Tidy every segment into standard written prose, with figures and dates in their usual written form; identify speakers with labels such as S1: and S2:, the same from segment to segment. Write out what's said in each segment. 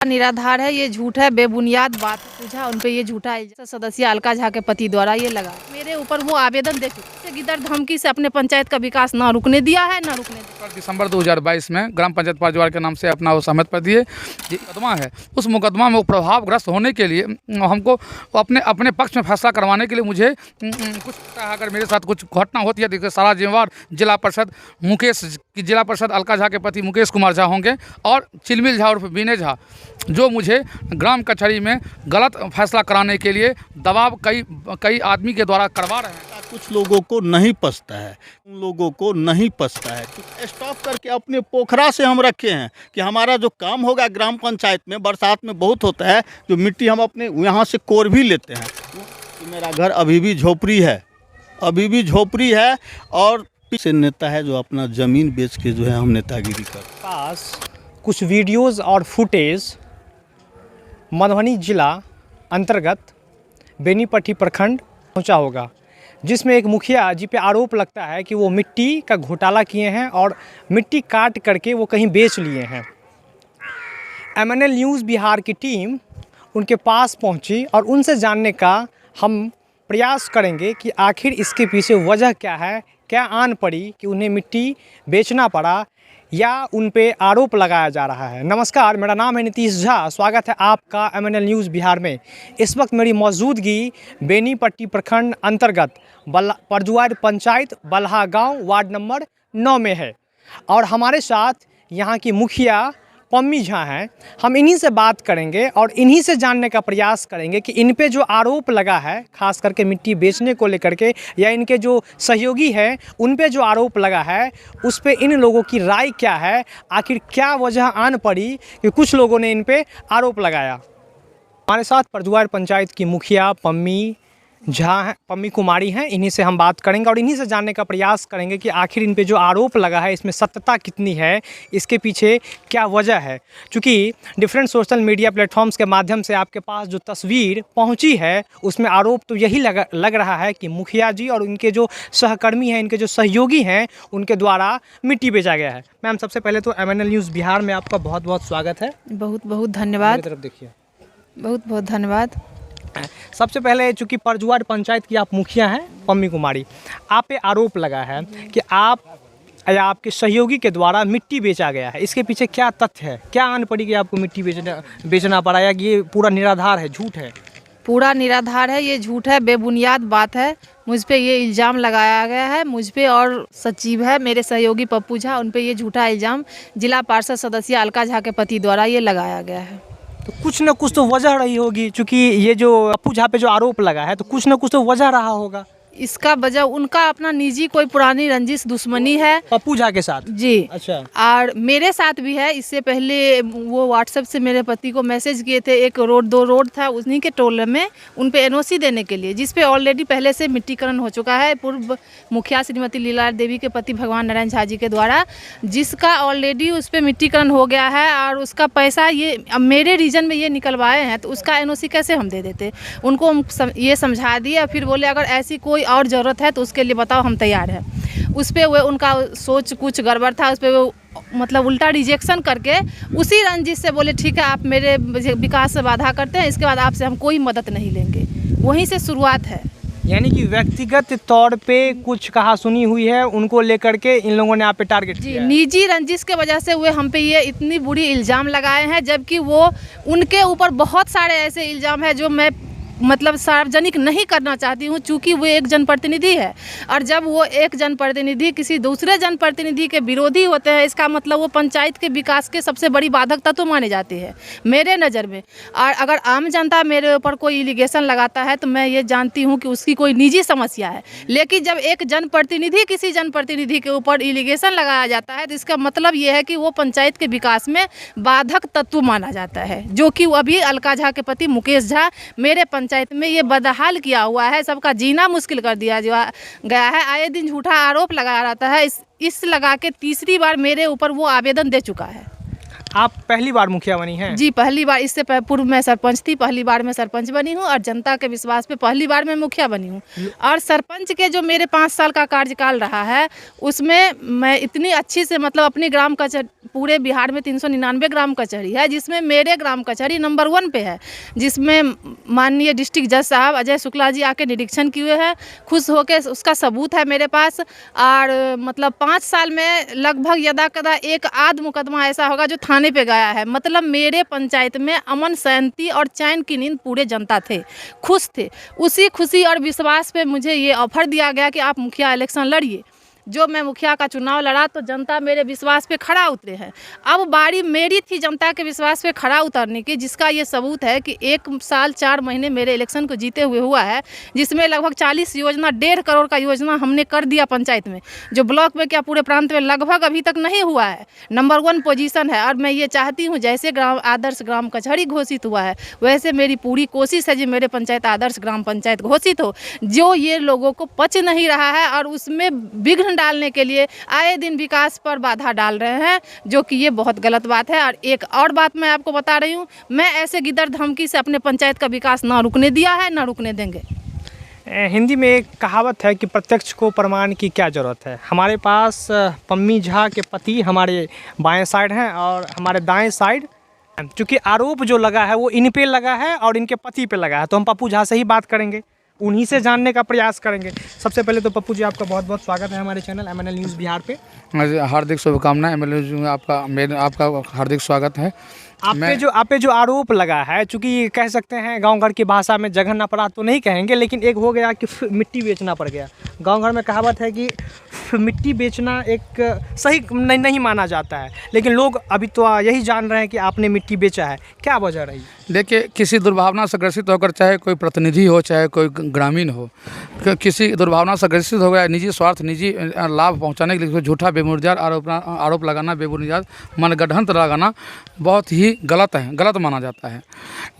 S1: निराधार है, ये झूठ है, बेबुनियाद बात पूछा उन पे ये झूठा है। सदस्य अलका झा के पति द्वारा ये लगा मेरे ऊपर वो आवेदन दे चुके गिदड़ धमकी से अपने पंचायत का विकास ना रुकने दिया है ना रुकने दिया।
S2: दिसंबर 2022 में ग्राम पंचायत पारजवार के नाम से अपना वो सहमत पर दिए। ये मुकदमा है, उस मुकदमा में वो प्रभावग्रस्त होने के लिए हमको अपने पक्ष में फैसला करवाने के लिए मुझे कुछ अगर मेरे साथ कुछ घटना होती है देखिए सारा जिम्मेवार जिला परिषद अलका झा के पति मुकेश कुमार झा होंगे और चिलमिल झा और विनय झा, जो मुझे ग्राम कचहरी में गलत फैसला कराने के लिए दबाव कई आदमी के द्वारा करवा रहे हैं।
S3: कुछ लोगों को नहीं पसता है, उन लोगों को नहीं पसता है। तो स्टॉप करके अपने पोखरा से हम रखे हैं कि हमारा जो काम होगा ग्राम पंचायत में, बरसात में बहुत होता है जो मिट्टी हम अपने यहाँ से कोर भी लेते हैं। तो मेरा घर अभी भी झोपड़ी है और पीछे नेता है जो अपना ज़मीन बेच के जो है हम नेतागिरी कर
S4: पास कुछ वीडियोज़ और फुटेज मधुबनी जिला अंतर्गत बेनीपट्टी प्रखंड पहुंचा होगा, जिसमें एक मुखिया जी पे आरोप लगता है कि वो मिट्टी का घोटाला किए हैं और मिट्टी काट करके वो कहीं बेच लिए हैं। MNL न्यूज़ बिहार की टीम उनके पास पहुंची और उनसे जानने का हम प्रयास करेंगे कि आखिर इसके पीछे वजह क्या है, क्या आन पड़ी कि उन्हें मिट्टी बेचना पड़ा या उन पे आरोप लगाया जा रहा है। नमस्कार, मेरा नाम है नीतीश झा, स्वागत है आपका MNL न्यूज़ बिहार में। इस वक्त मेरी मौजूदगी बेनीपट्टी प्रखंड अंतर्गत परजुआर पंचायत बल्हा गांव वार्ड नंबर 9 में है और हमारे साथ यहाँ की मुखिया पम्मी झा हैं। हम इन्हीं से बात करेंगे और इन्हीं से जानने का प्रयास करेंगे कि इन पे जो आरोप लगा है, खास करके मिट्टी बेचने को लेकर के, या इनके जो सहयोगी हैं उन पे जो आरोप लगा है उस पे इन लोगों की राय क्या है, आखिर क्या वजह आन पड़ी कि कुछ लोगों ने इन पे आरोप लगाया। हमारे साथ परजुआर पंचायत की मुखिया पम्मी कुमारी हैं, इन्हीं से हम बात करेंगे और इन्हीं से जानने का प्रयास करेंगे कि आखिर इन पे जो आरोप लगा है इसमें सत्यता कितनी है, इसके पीछे क्या वजह है। क्योंकि डिफरेंट सोशल मीडिया प्लेटफॉर्म्स के माध्यम से आपके पास जो तस्वीर पहुंची है उसमें आरोप तो यही लग रहा है कि मुखिया जी और उनके जो सहकर्मी हैं, इनके जो सहयोगी हैं, उनके द्वारा मिट्टी बेचा गया है। मैम, सबसे पहले तो MNL न्यूज़ बिहार में आपका बहुत बहुत स्वागत है।
S1: बहुत बहुत धन्यवाद।
S4: तरफ देखिए,
S1: बहुत बहुत धन्यवाद।
S4: सबसे पहले चूँकि परजुआर पंचायत की आप मुखिया हैं पम्मी कुमारी, आप पे आरोप लगा है कि आप या आपके सहयोगी के द्वारा मिट्टी बेचा गया है। इसके पीछे क्या तथ्य है, क्या आन पड़ी कि आपको मिट्टी बेचना पड़ा, या कि ये पूरा निराधार है, झूठ है?
S1: पूरा निराधार है, ये झूठ है, बेबुनियाद बात है। मुझ पे ये इल्ज़ाम लगाया गया है, मुझ पे और सचिव है मेरे सहयोगी पप्पू झा, उन पे ये झूठा इल्ज़ाम जिला पार्षद सदस्य अलका झा के पति द्वारा ये लगाया गया है।
S4: तो कुछ न कुछ तो वजह रही होगी, क्योंकि ये जो पप्पू झा पे जो आरोप लगा है तो कुछ न कुछ तो वजह रहा होगा।
S1: इसका वजह उनका अपना निजी कोई पुरानी रंजिश दुश्मनी है
S4: पप्पू झा के साथ
S1: जी।
S4: अच्छा।
S1: और मेरे साथ भी है। इससे पहले वो व्हाट्सएप से मेरे पति को मैसेज किए थे, एक रोड 2 रोड था उन्हीं के टोले में, उन पे NOC देने के लिए, जिस पे ऑलरेडी पहले से मिट्टीकरण हो चुका है पूर्व मुखिया श्रीमती लीला देवी के पति भगवान नारायण झा जी के द्वारा, जिसका ऑलरेडी उस पर मिट्टीकरण हो गया है और उसका पैसा ये अब मेरे रीजन में ये निकलवाए हैं, तो उसका NOC कैसे हम दे देते। उनको हम ये समझा दिए, फिर बोले अगर ऐसी कोई और ज़रूरत है तो उसके लिए बताओ, हम तैयार हैं। उस पर वो उनका सोच कुछ गड़बड़ था, उस पर वो मतलब उल्टा रिजेक्शन करके उसी रंजिश से बोले ठीक है आप मेरे विकास से बाधा करते हैं, इसके बाद आपसे हम कोई मदद नहीं लेंगे। वहीं से शुरुआत है।
S4: यानी कि व्यक्तिगत तौर पे कुछ कहा सुनी हुई है, उनको लेकर के इन लोगों ने आप पे टारगेट
S1: जी,
S4: किया है।
S1: निजी रंजिश के वजह से वे हम पे ये इतनी बुरी इल्ज़ाम लगाए हैं, जबकि वो उनके ऊपर बहुत सारे ऐसे इल्ज़ाम है जो मैं मतलब सार्वजनिक नहीं करना चाहती हूँ, चूँकि वो एक जनप्रतिनिधि है और जब वो एक जनप्रतिनिधि किसी दूसरे जनप्रतिनिधि के विरोधी होते हैं, इसका मतलब वो पंचायत के विकास के सबसे बड़ी बाधक तत्व माने जाते हैं मेरे नज़र में। और अगर आम जनता मेरे ऊपर कोई एलिगेशन लगाता है तो मैं ये जानती हूँ कि उसकी कोई निजी समस्या है, लेकिन जब एक जनप्रतिनिधि किसी जनप्रतिनिधि के ऊपर एलिगेशन लगाया जाता है तो इसका मतलब ये है कि वो पंचायत के विकास में बाधक तत्व माना जाता है, जो कि अभी अलका झा के पति मुकेश झा मेरे पंचायत में ये बदहाल किया हुआ है, सबका जीना मुश्किल कर दिया गया है। आए दिन झूठा आरोप लगाया रहता है, इस लगा के तीसरी बार मेरे ऊपर वो आवेदन दे चुका है।
S4: आप पहली बार मुखिया बनी हैं?
S1: जी, पहली बार। इससे पूर्व मैं सरपंच थी, पहली बार मैं सरपंच बनी हूँ और जनता के विश्वास पे पहली बार मैं मुखिया बनी हूँ। और सरपंच के जो मेरे 5 साल का कार्यकाल रहा है उसमें मैं इतनी अच्छी से मतलब अपनी ग्राम कचहरी, पूरे बिहार में 399 ग्राम कचहरी है जिसमें मेरे ग्राम कचहरी नंबर 1 पे है, जिसमें माननीय डिस्ट्रिक्ट जज साहब अजय शुक्ला जी आके निरीक्षण किए हैं। खुश होकर उसका सबूत है मेरे पास। और मतलब 5 साल में लगभग यदा कदा एक आध मुकदमा ऐसा होगा जो थाने पे गया है। मतलब मेरे पंचायत में अमन शांति और चैन की नींद पूरे जनता थे, खुश थे। उसी खुशी और विश्वास पे मुझे ये ऑफर दिया गया कि आप मुखिया इलेक्शन लड़िए। जो मैं मुखिया का चुनाव लड़ा तो जनता मेरे विश्वास पे खड़ा उतरे हैं। अब बारी मेरी थी जनता के विश्वास पे खड़ा उतरने की, जिसका ये सबूत है कि 1 साल 4 महीने मेरे इलेक्शन को जीते हुए हुआ है, जिसमें लगभग 40 योजना, 1.5 करोड़ का योजना हमने कर दिया पंचायत में, जो ब्लॉक में क्या पूरे प्रांत में लगभग अभी तक नहीं हुआ है। नंबर 1 पोजीशन है। और मैं ये चाहती हूँ जैसे आदर्श ग्राम कचहरी घोषित हुआ है वैसे मेरी पूरी कोशिश है जी मेरे पंचायत आदर्श ग्राम पंचायत घोषित हो। जो ये लोगों को पच नहीं रहा है और उसमें विघ्न डालने के लिए आए दिन विकास पर बाधा डाल रहे हैं, जो कि ये बहुत गलत बात है। और एक और बात मैं आपको बता रही हूँ, मैं ऐसे गिद्दर धमकी से अपने पंचायत का विकास ना रुकने दिया है, ना रुकने देंगे।
S4: हिंदी में एक कहावत है कि प्रत्यक्ष को प्रमाण की क्या ज़रूरत है। हमारे पास पम्मी झा के पति हमारे बाएं साइड हैं और हमारे दाएं साइड, क्योंकि आरोप जो लगा है वो इन पे लगा है और इनके पति पे लगा है, तो हम पप्पू झा से ही बात करेंगे, उन्हीं से जानने का प्रयास करेंगे। सबसे पहले तो पप्पू जी आपका बहुत बहुत स्वागत है हमारे चैनल MNL न्यूज़ बिहार पे।
S2: हार्दिक शुभकामनाएं। MNL आपका हार्दिक स्वागत है।
S4: आप पे जो आरोप लगा है, चूँकि कह सकते हैं गांव घर की भाषा में जघन्य अपराध तो नहीं कहेंगे, लेकिन एक हो गया कि मिट्टी बेचना पड़ गया। गांव घर में कहावत है कि मिट्टी बेचना एक सही नहीं माना जाता है, लेकिन लोग अभी तो यही जान रहे हैं कि आपने मिट्टी बेचा है। क्या वजह रही?
S2: देखिए, किसी दुर्भावना से ग्रसित होकर, चाहे कोई प्रतिनिधि हो चाहे कोई ग्रामीण हो, किसी दुर्भावना से ग्रसित हो गया, निजी स्वार्थ, निजी लाभ पहुंचाने के लिए झूठा बेबुनियाद आरोप लगाना, बेबुनियाद मनगढ़ंत लगाना बहुत ही गलत है, गलत माना जाता है।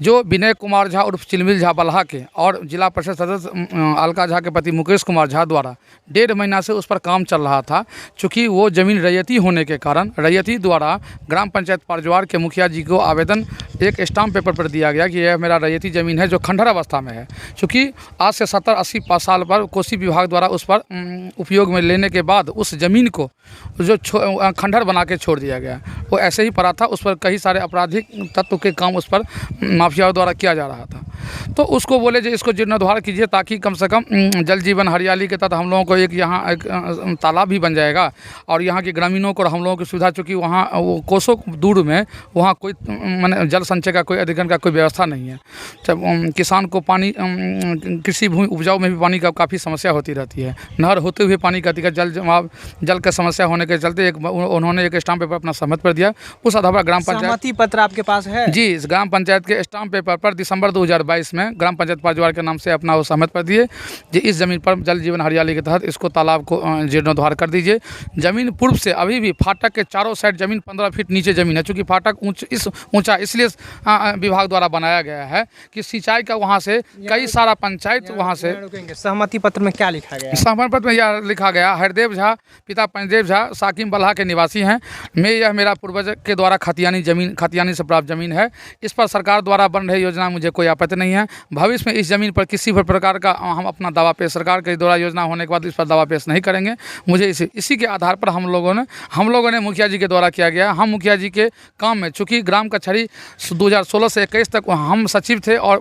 S2: जो विनय कुमार झा उर्फ चिलमिल झा बल्हा के और जिला परिषद सदस्य अलका झा के पति मुकेश कुमार झा द्वारा 1.5 महीना से उस पर काम चल रहा था। चूँकि वो ज़मीन रैयती होने के कारण रैयती द्वारा ग्राम पंचायत पारजवार के मुखिया जी को आवेदन एक स्टाम्प पेपर पर दिया गया कि यह मेरा रैयती ज़मीन है जो खंडहर अवस्था में है। चूँकि आज से 70-80 साल पर कोसी विभाग द्वारा उस पर उपयोग में लेने के बाद उस ज़मीन को जो खंडहर बना के छोड़ दिया गया, वो ऐसे ही पड़ा था। उस पर कई सारे आपराधिक तत्व के काम उस पर माफियाओं द्वारा किया जा रहा था। तो उसको बोले जो इसको जीर्णोद्धार कीजिए, ताकि कम से कम जल जीवन हरियाली के तहत हम लोगों को एक यहाँ एक तालाब भी बन जाएगा और यहाँ के ग्रामीणों को हम लोगों की सुविधा, चूँकि वहाँ वो कोसों दूर में वहाँ कोई माने जल संचय का कोई अधिकरण का कोई व्यवस्था नहीं है। जब किसान को पानी, कृषि भूमि उपजाऊ में भी पानी का काफ़ी समस्या होती रहती है। नहर होते हुए पानी का दिक्कत, जल का समस्या होने के चलते उन्होंने एक स्टाम्प पेपर अपना सहमति पर दिया। उस आधार पर ग्राम पंचायत
S4: सहमति पत्र आपके पास है? जी,
S2: इस ग्राम पंचायत के स्टाम्प पेपर पर दिसंबर 2022 में ग्राम पंचायत पारजवार के नाम से अपना वो सहमति पर दिए कि इस ज़मीन पर जल जीवन हरियाली के तहत इसको तालाब को जीर्णोद्धार कर दीजिए। ज़मीन पूर्व से अभी भी फाटक के चारों साइड ज़मीन 15 फीट नीचे ज़मीन है। चूँकि फाटक ऊँचा इसलिए विभाग द्वारा बनाया गया है कि सिंचाई का वहाँ से कई सारा पंचायत वहाँ से।
S4: सहमति पत्र में क्या लिखा गया?
S2: सहमति पत्र में यह लिखा गया, हरदेव झा पिता पंचदेव झा साकिम बल्हा के निवासी हैं। यह मेरा पूर्वज के द्वारा खतियानी से प्राप्त ज़मीन है। इस पर सरकार द्वारा बन रही योजना मुझे कोई आपत्ति नहीं है। भविष्य में इस ज़मीन पर किसी भी प्रकार का हम अपना दावा पेश, सरकार के द्वारा योजना होने के बाद इस पर दावा पेश नहीं करेंगे। मुझे इसी के आधार पर हम लोगों ने मुखिया जी के द्वारा किया गया। हम मुखिया जी के काम में, चूँकि ग्राम कचहरी 2016 से 21 तक हम सचिव थे और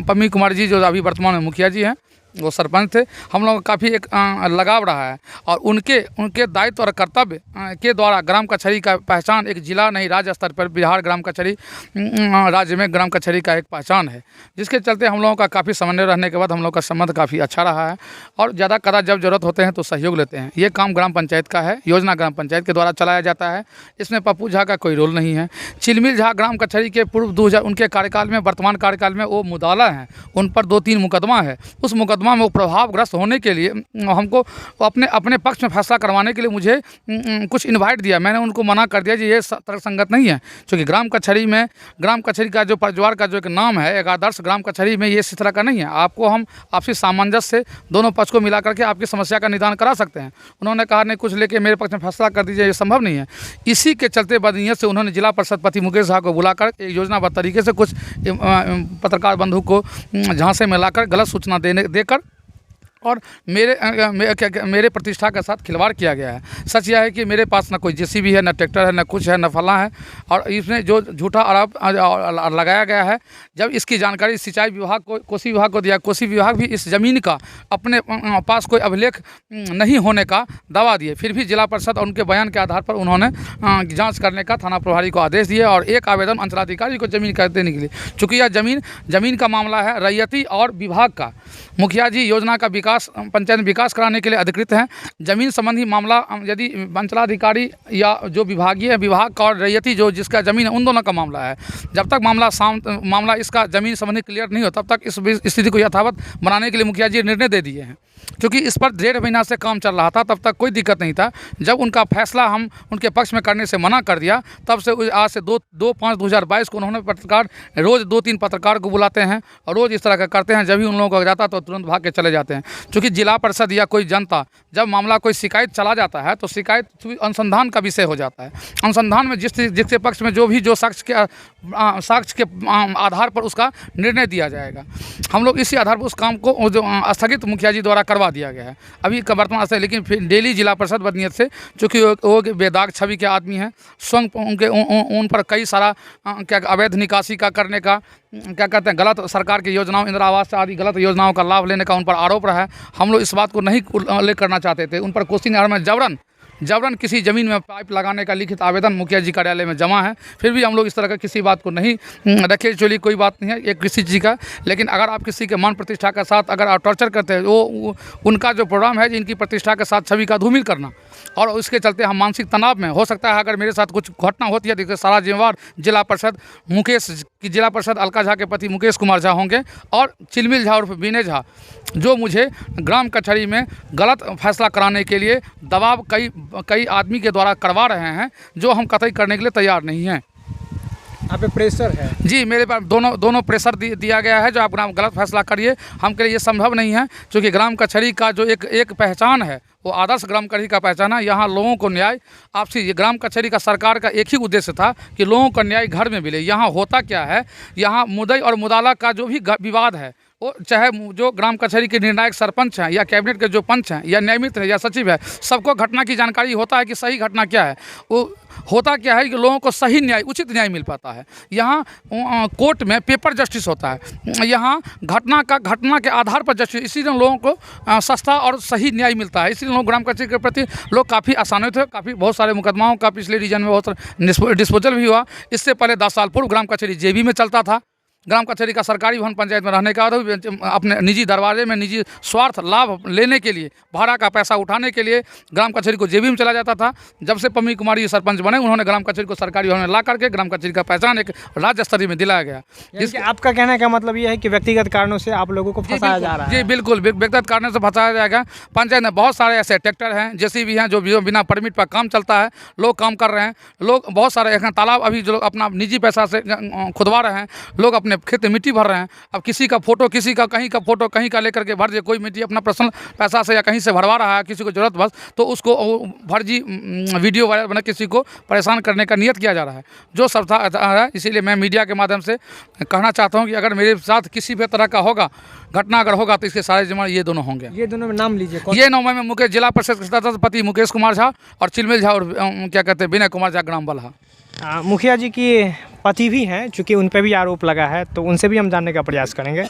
S2: पम्मी कुमार जी जो अभी वर्तमान में मुखिया जी हैं वो सरपंच थे। हम लोगों का काफ़ी एक लगाव रहा है और उनके दायित्व और कर्तव्य के द्वारा ग्राम कचहरी का पहचान एक जिला नहीं राज्य स्तर पर बिहार ग्राम कचहरी राज्य में ग्राम कचहरी का एक पहचान है, जिसके चलते हम लोगों का काफ़ी समन्वय रहने के बाद हम लोग का संबंध काफ़ी अच्छा रहा है और ज़्यादा कदा जब जरूरत होते हैं तो सहयोग लेते हैं। ये काम ग्राम पंचायत का है, योजना ग्राम पंचायत के द्वारा चलाया जाता है। इसमें पप्पू झा का कोई रोल नहीं है। चिलमिल झा ग्राम कचहरी के पूर्व 2000 उनके कार्यकाल में, वर्तमान कार्यकाल में वो मुदाला हैं, उन पर 2-3 मुकदमा है। उस मुकदमा मुकदमा में वो प्रभावग्रस्त होने के लिए हमको अपने अपने पक्ष में फैसला करवाने के लिए मुझे कुछ इनवाइट दिया। मैंने उनको मना कर दिया कि ये तर्कसंगत नहीं है, क्योंकि ग्राम कचहरी का जो परिवार का जो एक नाम है, एक आदर्श ग्राम कचहरी में ये इस तरह का नहीं है। आपको हम आपसी सामंजस्य से दोनों पक्ष को मिला करके आपकी समस्या का निदान करा सकते हैं। उन्होंने कहा नहीं, कुछ लेके मेरे पक्ष में फैसला कर दीजिए, ये संभव नहीं है। इसी के चलते बदनीयत से उन्होंने जिला परिषद पति मुकेश झा को बुलाकर एक योजनाबद्ध तरीके से कुछ पत्रकार बंधु को झांसे में लाकर गलत सूचना देकर और मेरे प्रतिष्ठा के साथ खिलवाड़ किया गया है। सच यह है कि मेरे पास न कोई जेसीबी है, न ट्रैक्टर है, न कुछ है, न फला है, और इसमें जो झूठा आरोप लगाया गया है, जब इसकी जानकारी सिंचाई विभाग को, कोसी विभाग को दिया, कोसी विभाग भी इस ज़मीन का अपने पास कोई अभिलेख नहीं होने का दावा दिए, फिर भी जिला परिषद और उनके बयान के आधार पर उन्होंने जाँच करने का थाना प्रभारी को आदेश दिए और एक आवेदन अंचलाधिकारी को ज़मीन कर देने के लिए। चूँकि यह ज़मीन का मामला है रैयती और विभाग का, मुखिया जी योजना का पंचायत विकास कराने के लिए अधिकृत हैं। जमीन संबंधी मामला यदि अंचलाधिकारी या जो विभाग का और रैयती जो जिसका ज़मीन है, उन दोनों का मामला है। जब तक मामला इसका ज़मीन संबंधी क्लियर नहीं हो, तब तक इस स्थिति को यथावत बनाने के लिए मुखिया जी निर्णय दे दिए हैं। क्योंकि इस पर 1.5 महीना से काम चल रहा था, तब तक कोई दिक्कत नहीं था। जब उनका फैसला हम उनके पक्ष में करने से मना कर दिया, तब से आज से 2/5/2022 को उन्होंने रोज़ 2-3 पत्रकार को बुलाते हैं और रोज़ इस तरह का करते हैं। जब भी उन लोगों को जाता तो तुरंत भाग के चले जाते हैं। क्योंकि जिला परिषद या कोई जनता, जब मामला कोई शिकायत चला जाता है तो शिकायत अनुसंधान का विषय हो जाता है। अनुसंधान में जिसके पक्ष में जो साक्ष्य के आधार पर उसका निर्णय दिया जाएगा। हम लोग इसी आधार पर उस काम को जो स्थगित मुखिया जी द्वारा करवा दिया गया है अभी का वर्तमान से। लेकिन फिर डेली जिला परिषद बदनीयत से, चूँकि वो बेदाग छवि के आदमी हैं, स्वयं उन पर कई सारा अवैध निकासी का करने का, क्या कहते हैं, गलत सरकार की योजनाओं, इंदिरा आवास आदि गलत योजनाओं का लाभ लेने का उन पर आरोप रहा है। हम लोग इस बात को नहीं उल्लेख करना चाहते थे। उन पर कोसी नहर में जबरन किसी ज़मीन में पाइप लगाने का लिखित आवेदन मुखिया जी कार्यालय में जमा है। फिर भी हम लोग इस तरह का किसी बात को नहीं रखे। चलिए कोई बात नहीं है, ये किसी चीज़ का। लेकिन अगर आप किसी के मान प्रतिष्ठा के साथ अगर आप टॉर्चर करते हैं, वो उनका जो प्रोग्राम है इनकी प्रतिष्ठा के साथ छवि का धूमिल करना, और उसके चलते हम मानसिक तनाव में हो सकता है। अगर मेरे साथ कुछ घटना होती है तो इसका सारा जिम्मेवार जिला परिषद अलका झा के पति मुकेश कुमार झा होंगे और चिलमिल झा उर्फ विनय झा, जो मुझे ग्राम कचहरी में गलत फैसला कराने के लिए दबाव कई आदमी के द्वारा करवा रहे हैं, जो हम कतई करने के लिए तैयार नहीं हैं।
S4: आप पे प्रेशर है? जी,
S2: मेरे पास दोनों प्रेशर दिया गया है, जो आप गलत फैसला करिए। हमके लिए ये संभव नहीं है, क्योंकि ग्राम कचहरी का जो एक पहचान है, वो आदर्श ग्राम कचहरी का पहचान है। यहाँ लोगों को न्याय आपसी, ये ग्राम कचहरी का सरकार का एक ही उद्देश्य था कि लोगों को न्याय घर में मिले। यहाँ होता क्या है, यहाँ मुद्दई और मुदाला का जो भी विवाद है, वो चाहे जो ग्राम कचहरी के निर्णायक सरपंच हैं या कैबिनेट के जो पंच हैं या न्यायमित्र है या सचिव है, सबको घटना की जानकारी होता है कि सही घटना क्या है। वो होता क्या है कि लोगों को सही न्याय, उचित न्याय मिल पाता है। यहाँ कोर्ट में पेपर जस्टिस होता है, यहाँ घटना के आधार पर जस्टिस, इसीलिए लोगों को सस्ता और सही न्याय मिलता है। इसलिए लोग ग्राम कचहरी के प्रति लोग काफ़ी आसानित थे। बहुत सारे मुकदमाओं का पिछले रीजन में बहुत डिस्पोजल भी हुआ। इससे पहले 10 साल पूर्व ग्राम कचहरी जेबी में चलता था। ग्राम कचहरी का सरकारी भवन पंचायत में रहने का अपने निजी दरवाजे में निजी स्वार्थ लाभ लेने के लिए, भाड़ा का पैसा उठाने के लिए ग्राम कचहरी को जेबी में चला जाता था। जब से पम्मी कुमारी जी सरपंच बने, उन्होंने ग्राम कचहरी को सरकारी भवन में ला करके ग्राम कचहरी का पहचान एक राज्य स्तरीय में दिलाया गया।
S4: इसके आपका कहने का मतलब ये है कि व्यक्तिगत कारणों से आप लोगों को फंसाया जा रहा है?
S2: जी बिल्कुल, व्यक्तिगत कारणों से फंसाया जाएगा। पंचायत में बहुत सारे ऐसे ट्रैक्टर हैं, जेसीबी हैं, जो बिना परमिट पर काम चलता है, लोग काम कर रहे हैं। लोग बहुत सारे तालाब अभी जो अपना निजी पैसा से खुदवा रहे हैं, लोग अपने खेत में मिट्टी भर रहे हैं। अब किसी का फोटो, किसी का कहीं का फोटो कहीं का लेकर के भर दिए, कोई मिट्टी अपना पर्सनल पैसा से या कहीं से भरवा रहा है, किसी को जरूरत बस, तो उसको फर्जी वीडियो वायरल बना किसी को परेशान करने का नियत किया जा रहा है, जो सब है। इसीलिए मैं मीडिया के माध्यम से कहना चाहता हूँ कि अगर मेरे साथ किसी भी तरह का घटना अगर होगा तो इसके सारे जिम्मेदार ये दोनों होंगे।
S4: ये दोनों में नाम लीजिए।
S2: ये नाम में मुकेश, जिला परिषद सदस्य मुकेश कुमार झा और चिलमिल झा और क्या कहते हैं विनय कुमार झा ग्राम बलहा।
S4: मुखिया जी की पति भी हैं, चूँकि उन पर भी आरोप लगा है, तो उनसे भी हम जानने का प्रयास करेंगे।